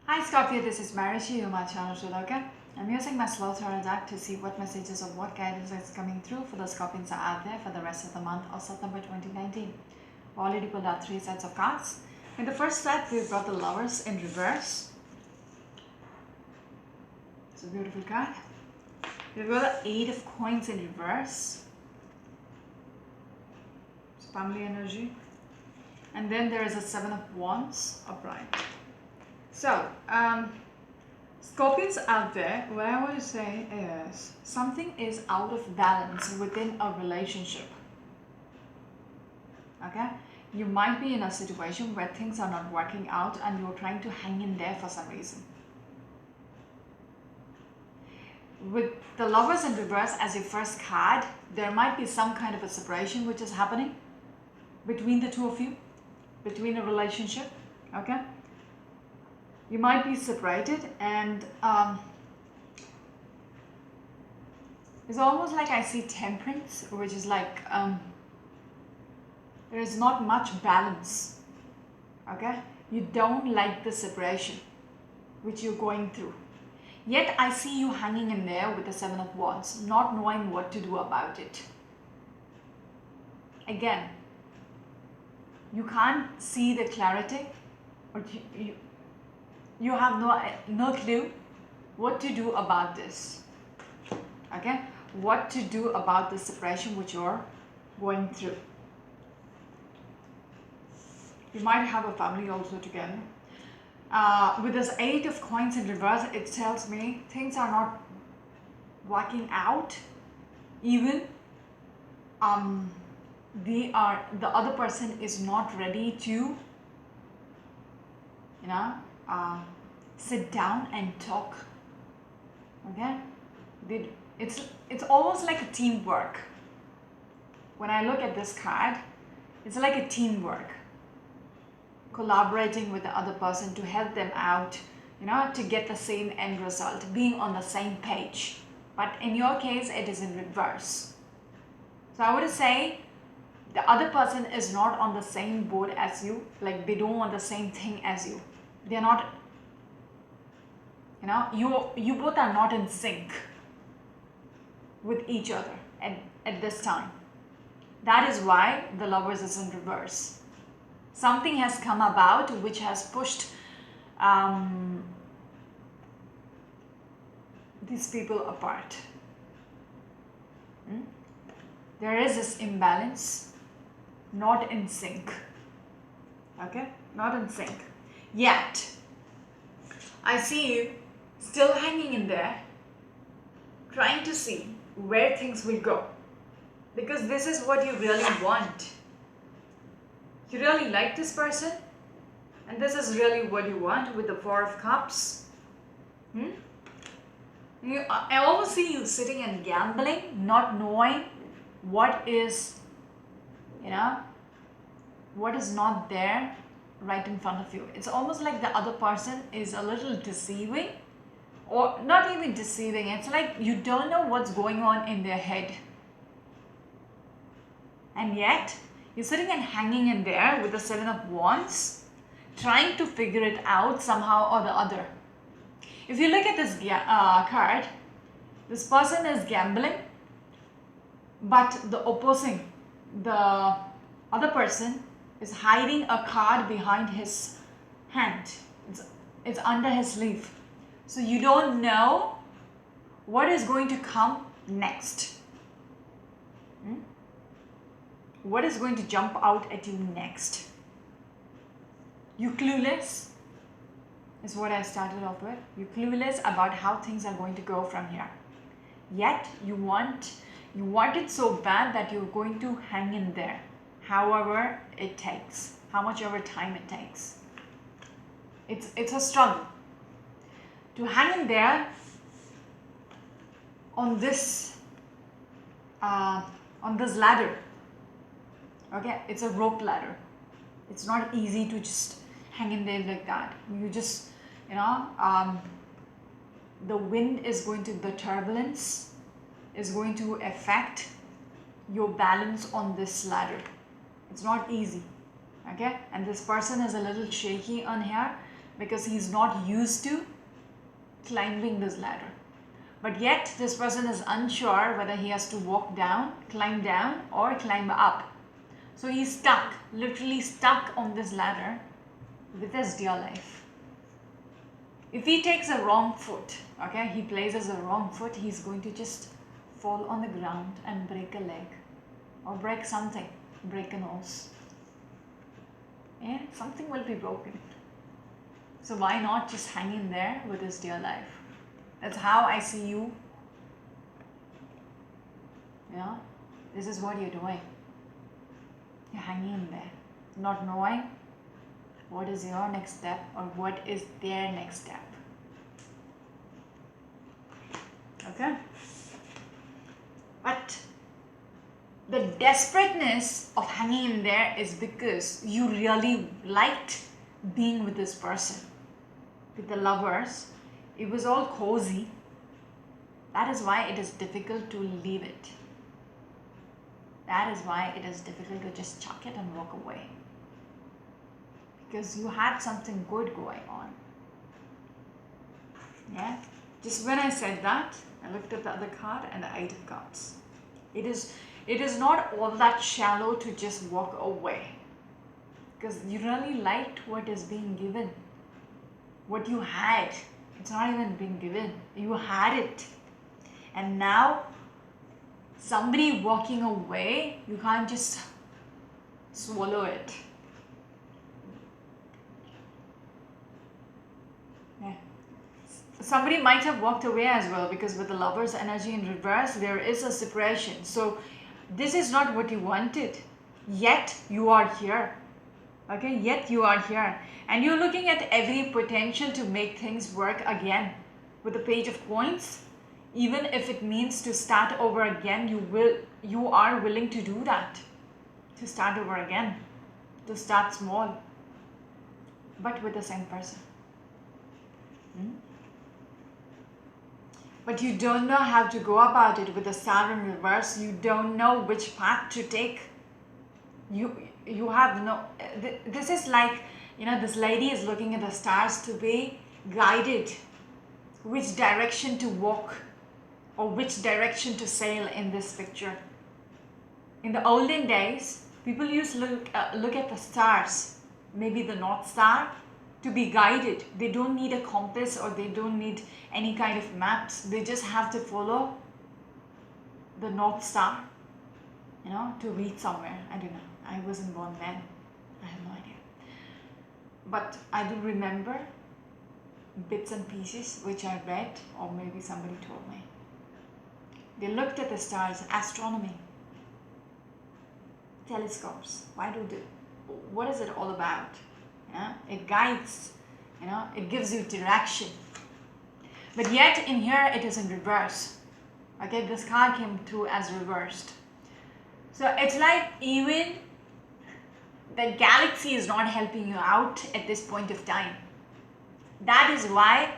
Hi Scorpio, this is Marishi, you my channel Shuloka. I'm using my slow tarot deck to see what messages or what guidance is coming through for the Scorpions are out there for the rest of the month of September 2019. I've already pulled out 3 sets of cards. In the first set, we've got the Lovers in reverse. It's a beautiful card. We've got the 8 of Coins in reverse. It's family energy. And then there is a 7 of Wands upright. So, Scorpions out there, what I want to say is something is out of balance within a relationship. Okay? You might be in a situation where things are not working out and you're trying to hang in there for some reason. With the Lovers in reverse as your first card, there might be some kind of a separation which is happening between the two of you, between a relationship. Okay? You might be separated, and it's almost like I see Temperance, which is like there is not much balance. Okay, you don't like the separation which you're going through, yet I see you hanging in there with the 7 of Wands, not knowing what to do about it. Again, you can't see the clarity, or you have no clue what to do about this. Okay, what to do about the separation which you're going through. You might have a family also together. With this 8 of Coins in reverse, it tells me things are not working out. Even the other person is not ready to, sit down and talk. Okay, it's almost like a teamwork. When I look at this card, it's like a teamwork, collaborating with the other person to help them out, to get the same end result, being on the same page. But in your case, it is in reverse. So I would say the other person is not on the same boat as you, like they don't want the same thing as you. They're not, you both are not in sync with each other at this time. That is why the Lovers is in reverse. Something has come about which has pushed these people apart. There is this imbalance, not in sync. Okay, not in sync. Yet, I see you still hanging in there, trying to see where things will go. Because this is what you really want. You really like this person, and this is really what you want with the 4 of Cups. I almost see you sitting and gambling, not knowing what is, what is not there right in front of you. It's almost like the other person is a little deceiving, or not even deceiving. It's like you don't know what's going on in their head. And yet, you're sitting and hanging in there with the 7 of Wands, trying to figure it out somehow or the other. If you look at this card, this person is gambling, but the other person is hiding a card behind his hand. It's under his sleeve. So you don't know what is going to come next. What is going to jump out at you next? You clueless is what I started off with. You're clueless about how things are going to go from here. Yet you want it so bad that you're going to hang in there, however it takes, how much ever time it takes. It's a struggle to hang in there on this ladder. Okay, it's a rope ladder. It's not easy to just hang in there like that. You just, the wind is going to, the turbulence is going to affect your balance on this ladder. It's not easy. Okay, and this person is a little shaky on here because he's not used to climbing this ladder. But yet this person is unsure whether he has to walk down, or climb up. So he's stuck, literally stuck on this ladder with his dear life. If he takes a wrong foot, okay, he places a wrong foot, he's going to just fall on the ground and break a leg or break something, break a nose. Yeah, something will be broken. So why not just hang in there with his dear life? That's how I see you. You know, this is what you're doing. You're hanging in there, not knowing what is your next step or what is their next step. Okay? But the desperateness of hanging in there is because you really liked being with this person. With the lovers, it was all cozy. That is why it is difficult to leave it. That is why it is difficult to just chuck it and walk away. Because you had something good going on. Yeah? Just when I said that, I looked at the other card and the 8 of Cups. It is not all that shallow to just walk away. Because you really liked what is being given. What you had. It's not even being given. You had it. And now, somebody walking away, you can't just swallow it. Yeah. Somebody might have walked away as well, because with the Lover's energy in reverse, there is a separation. So this is not what you wanted, yet you are here. Okay, yet you are here. And you're looking at every potential to make things work again. With the Page of Coins, even if it means to start over again, you are willing to do that. To start over again. To start small. But with the same person. But you don't know how to go about it with the Star in reverse. You don't know which path to take. You have no... This is like, you know, this lady is looking at the stars to be guided. Which direction to walk. Or which direction to sail in this picture. In the olden days, people used to look at the stars. Maybe the North Star. To be guided. They don't need a compass or they don't need any kind of maps. They just have to follow the North Star, you know, to reach somewhere. I don't know. I wasn't born then. I have no idea. But I do remember bits and pieces which I read or maybe somebody told me. They looked at the stars, astronomy, telescopes. What is it all about? Yeah? It guides, you know, it gives you direction. But yet in here it is in reverse. Okay, this card came through as reversed. So it's like even the galaxy is not helping you out at this point of time. That is why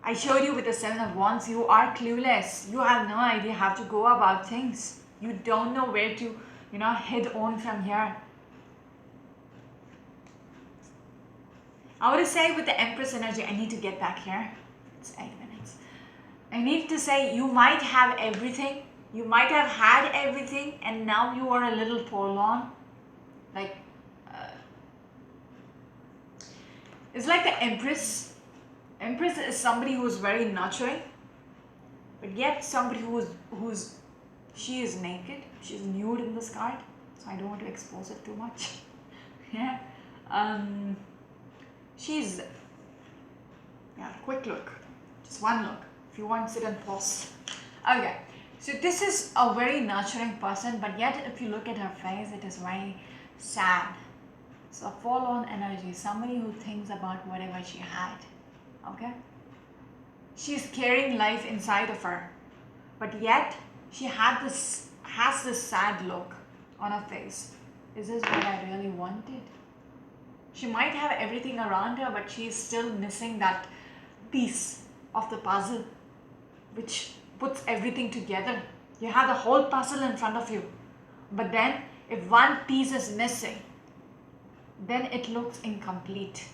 I showed you with the 7 of Wands, you are clueless. You have no idea how to go about things. You don't know where to, you know, head on from here. I would say with the Empress energy, I need to get back here. It's 8 minutes. I need to say you might have everything. You might have had everything and now you are a little forlorn. Like, it's like the Empress. Empress is somebody who is very nurturing. But yet somebody she is naked. She's nude in this card. So I don't want to expose it too much. Yeah. She's, quick look, just one look. If you want, sit and pause. Okay, so this is a very nurturing person, but yet if you look at her face, it is very sad. It's a forlorn energy, somebody who thinks about whatever she had, okay? She's carrying life inside of her, but yet she has this sad look on her face. Is this what I really wanted? She might have everything around her, but she's still missing that piece of the puzzle which puts everything together. You have the whole puzzle in front of you, but then if one piece is missing, then it looks incomplete.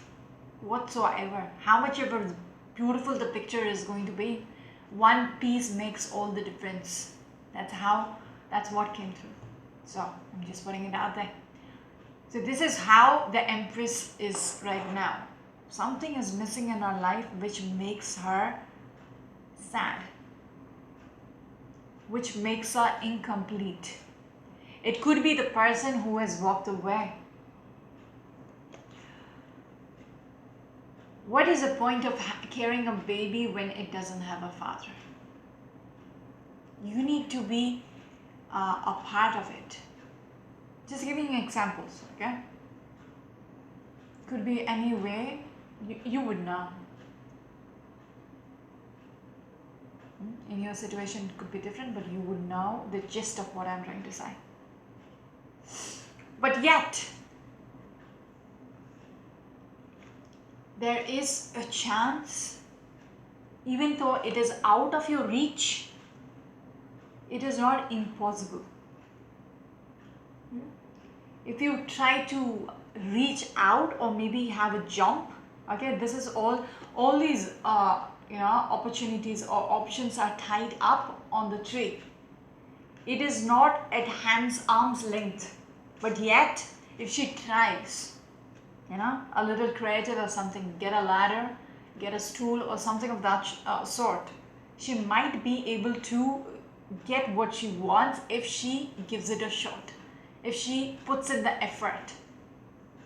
whatsoever. How much ever beautiful the picture is going to be, one piece makes all the difference. That's what came through. So I'm just putting it out there. So this is how the Empress is right now. Something is missing in her life which makes her sad, which makes her incomplete. It could be the person who has walked away. What is the point of carrying a baby when it doesn't have a father? You need to be a part of it. Just giving examples, okay? Could be any way you would know. In your situation, it could be different, but you would know the gist of what I'm trying to say. But yet, there is a chance, even though it is out of your reach, it is not impossible. If you try to reach out or maybe have a jump, okay, this is all these opportunities or options are tied up on the tree. It is not at arm's length, but yet if she tries, a little creative or something, get a ladder, get a stool or something of that sort, she might be able to get what she wants if she gives it a shot, if she puts in the effort.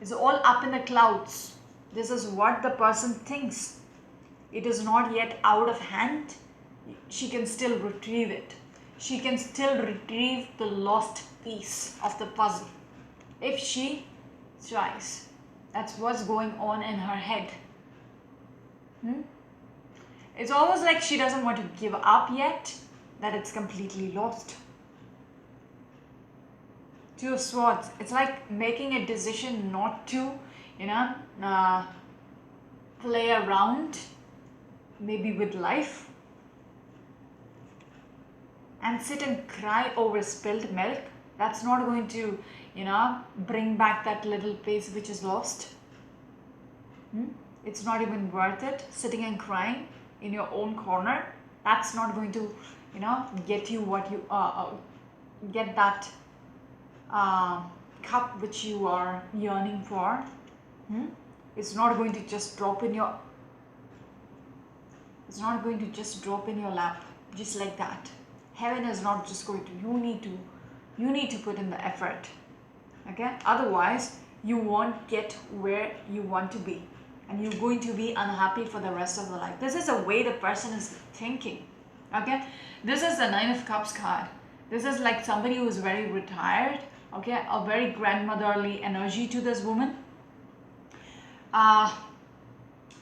It's all up in the clouds. This is what the person thinks. It is not yet out of hand. She can still retrieve it. She can still retrieve the lost piece of the puzzle if she tries. That's what's going on in her head. It's almost like she doesn't want to give up yet, that it's completely lost. Two of Swords. It's like making a decision not to, play around maybe with life and sit and cry over spilled milk. That's not going to, bring back that little piece which is lost. It's not even worth it. Sitting and crying in your own corner, that's not going to, get you what you get that cup which you are yearning for. It's not going to just drop in your. It's not going to just drop in your lap just like that. Heaven is not just going to. You need to put in the effort. Okay. Otherwise, you won't get where you want to be, and you're going to be unhappy for the rest of the life. This is the way the person is thinking. Okay. This is the Nine of Cups card. This is like somebody who is very retired. Okay, a very grandmotherly energy to this woman.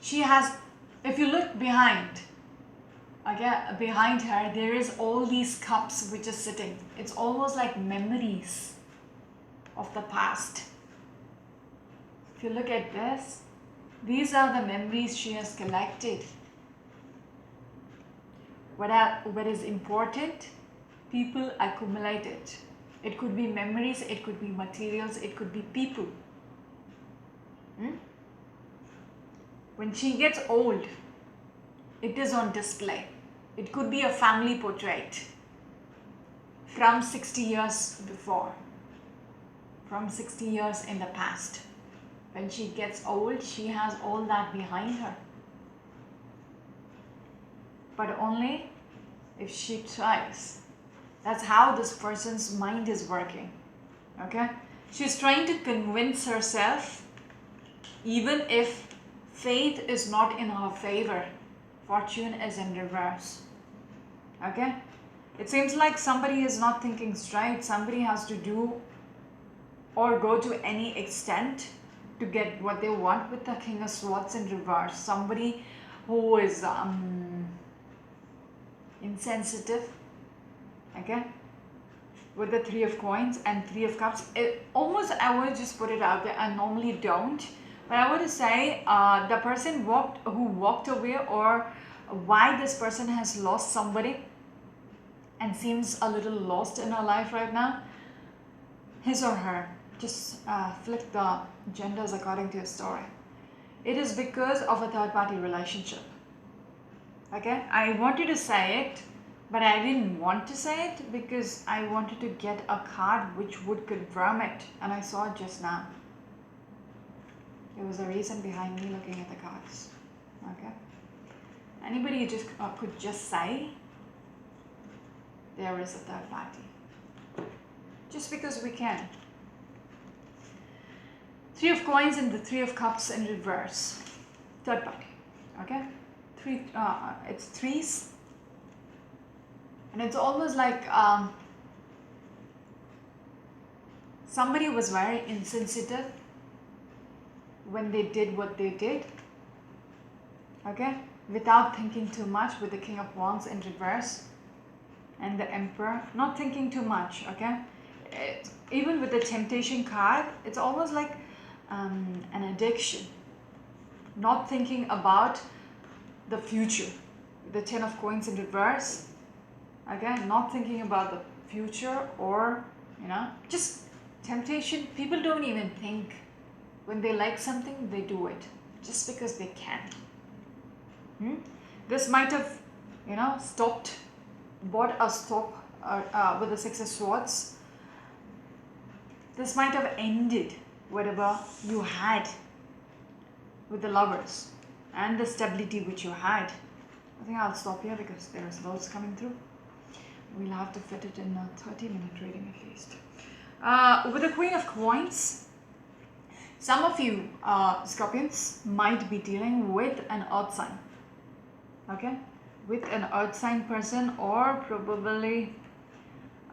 She has, if you look behind, okay, behind her, there is all these cups which are sitting. It's almost like memories of the past. If you look at this, these are the memories she has collected. What is important, people accumulate it. It could be memories, it could be materials, it could be people. When she gets old, it is on display. It could be a family portrait from 60 years before, from 60 years in the past. When she gets old, she has all that behind her. But only if she tries. That's how this person's mind is working. Okay? She's trying to convince herself, even if faith is not in her favor, fortune is in reverse. Okay? It seems like somebody is not thinking straight. Somebody has to do or go to any extent to get what they want with the King of Swords in reverse. Somebody who is insensitive. Okay, with the Three of Coins and Three of Cups, I would just put it out there. I normally don't, but I would say the person who walked away, or why this person has lost somebody and seems a little lost in her life right now, his or her, just flip the genders according to your story. it is because of a third party relationship. Okay, I wanted to say it, but I didn't want to say it because I wanted to get a card which would confirm it, and I saw it just now. There was a reason behind me looking at the cards. Okay, anybody just could just say there is a third party, just because we can. Three of coins and the Three of Cups in reverse. Third party. Okay, it's threes, and it's almost like somebody was very insensitive when they did what they did. Okay, without thinking too much, with the King of Wands in reverse and the Emperor, not thinking too much. Okay, even with the Temptation card, it's almost like an addiction, not thinking about the future. The Ten of Coins in reverse, again, not thinking about the future, or just temptation. People don't even think. When they like something, they do it just because they can. This might have bought a stop with the Six of Swords. This might have ended whatever you had with the Lovers and the stability which you had. I think I'll stop here because there is loads coming through. We'll have to fit it in a 30-minute reading at least. With the Queen of Coins, some of you Scorpions might be dealing with an earth sign. Okay, with an earth sign person, or probably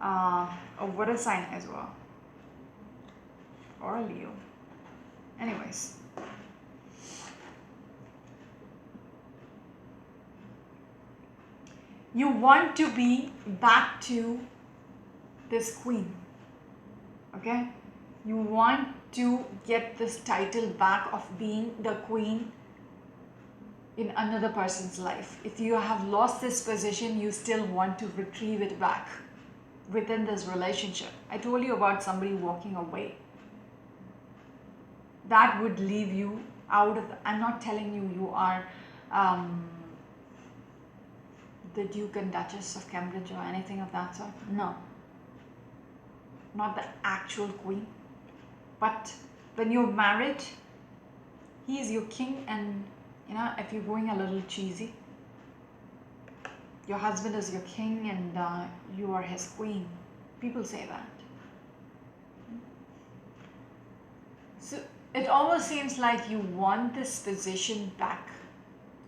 a water sign as well, or a Leo. Anyways, you want to be back to this queen. Okay, you want to get this title back of being the queen in another person's life. If you have lost this position, you still want to retrieve it back within this relationship. I told you about somebody walking away. That would leave you out of I'm not telling you are the Duke and Duchess of Cambridge or anything of that sort. No, not the actual queen. But when you're married, he is your king, and if you're going a little cheesy, your husband is your king and you are his queen. People say that. So it almost seems like you want this position back.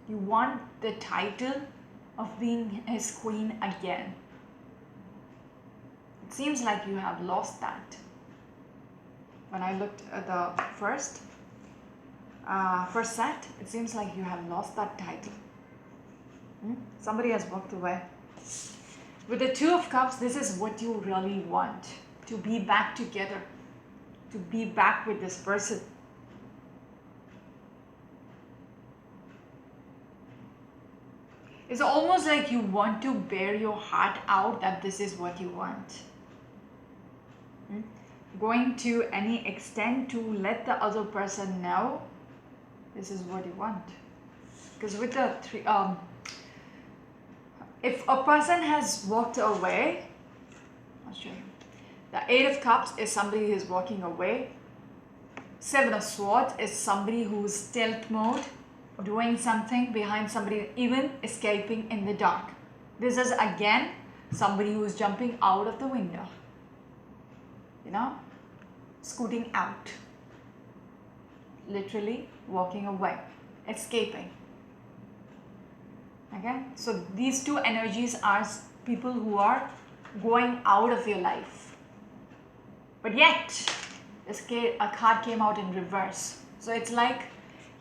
You want the title of being his queen again. It seems like you have lost that. When I looked at the first set, it seems like you have lost that title. Somebody has walked away. With the Two of Cups, this is what you really want. To be back together. To be back with this person. It's almost like you want to bear your heart out that this is what you want. Going to any extent to let the other person know this is what you want. Because with the three, if a person has walked away, I'll show you. The Eight of Cups is somebody who is walking away. Seven of Swords is somebody who's stealth mode, doing something behind somebody, even escaping in the dark. This is again somebody who's jumping out of the window. Scooting out. Literally walking away, escaping. Okay, so these two energies are people who are going out of your life. But yet, a card came out in reverse. So it's like,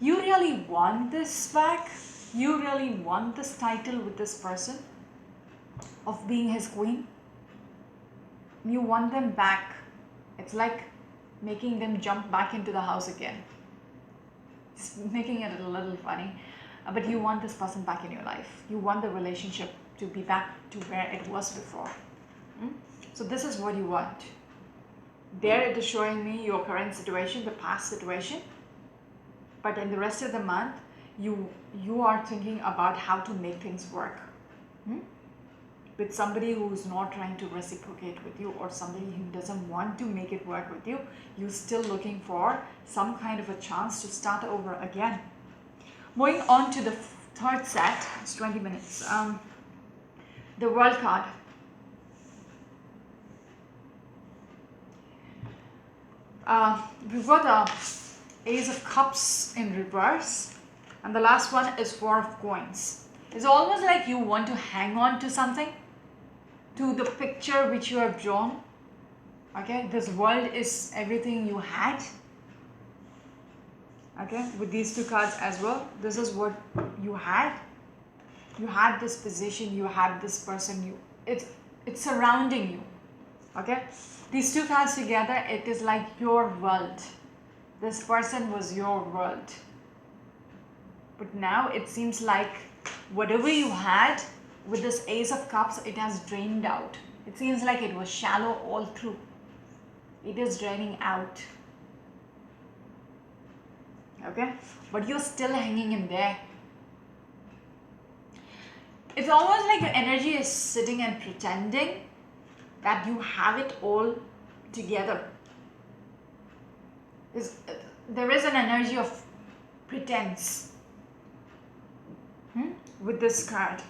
you really want this back? You really want this title with this person of being his queen? You want them back. It's like making them jump back into the house again. It's making it a little funny. But you want this person back in your life. You want the relationship to be back to where it was before. So this is what you want. There it is showing me your current situation, the past situation. but in the rest of the month, you are thinking about how to make things work. With somebody who is not trying to reciprocate with you, or somebody who doesn't want to make it work with you, you're still looking for some kind of a chance to start over again. Moving on to the third set, it's 20 minutes. The World card. We've got a Ace of Cups in reverse, and the last one is Four of Coins. It's almost like you want to hang on to something, to the picture which you have drawn. Okay, this world is everything you had. Okay, with these two cards as well, this is what you had. You had this position, you had this person, it's surrounding you. Okay, these two cards together, it is like your world. This person was your world. But now it seems like whatever you had with this Ace of Cups, it has drained out. It seems like it was shallow all through. It is draining out. Okay, but you're still hanging in there. It's almost like your energy is sitting and pretending that you have it all together. There is an energy of pretense with this card.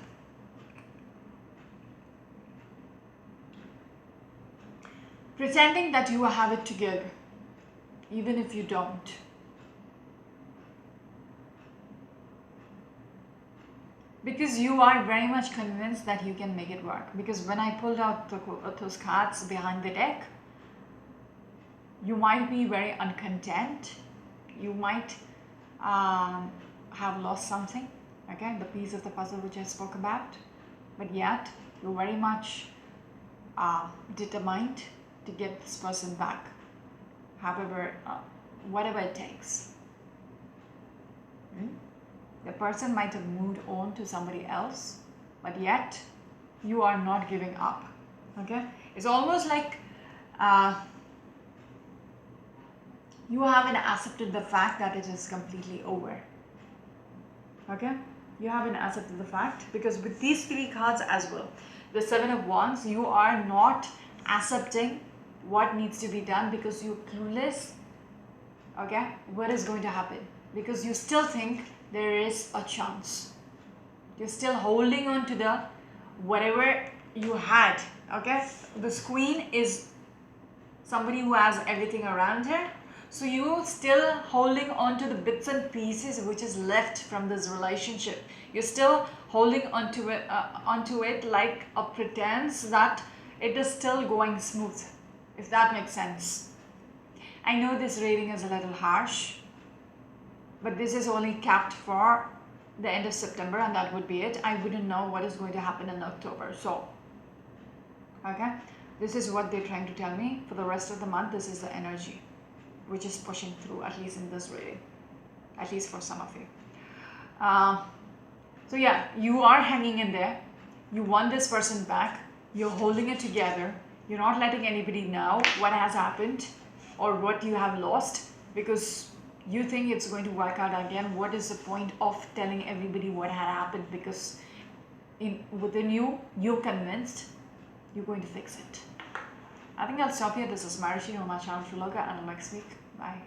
Pretending that you have it together, even if you don't. Because you are very much convinced that you can make it work. Because when I pulled out those cards behind the deck, you might be very uncontent. You might have lost something. Okay, the piece of the puzzle which I spoke about. But yet, you're very much determined to get this person back. However, whatever it takes. The person might have moved on to somebody else, but yet you are not giving up. Okay, it's almost like you haven't accepted the fact that it is completely over. Okay, you haven't accepted the fact, because with these three cards as well, the Seven of Wands, you are not accepting what needs to be done because you're clueless. Okay, what is going to happen? Because you still think there is a chance. You're still holding on to the whatever you had. Okay, this Queen is somebody who has everything around her, so you're still holding on to the bits and pieces which is left from this relationship. You're still holding onto it like a pretense that it is still going smooth, if that makes sense. I know this reading is a little harsh, but this is only capped for the end of September, and that would be it. I wouldn't know what is going to happen in October. So, okay, this is what they're trying to tell me. For the rest of the month, this is the energy which is pushing through, at least in this reading, at least for some of you. So yeah, you are hanging in there. You want this person back. You're holding it together. You're not letting anybody know what has happened or what you have lost, because you think it's going to work out again. What is the point of telling everybody what had happened? Because within you, you're convinced you're going to fix it. I think I'll stop here. This is Marishi on my channel, Triloka, and next week. Bye.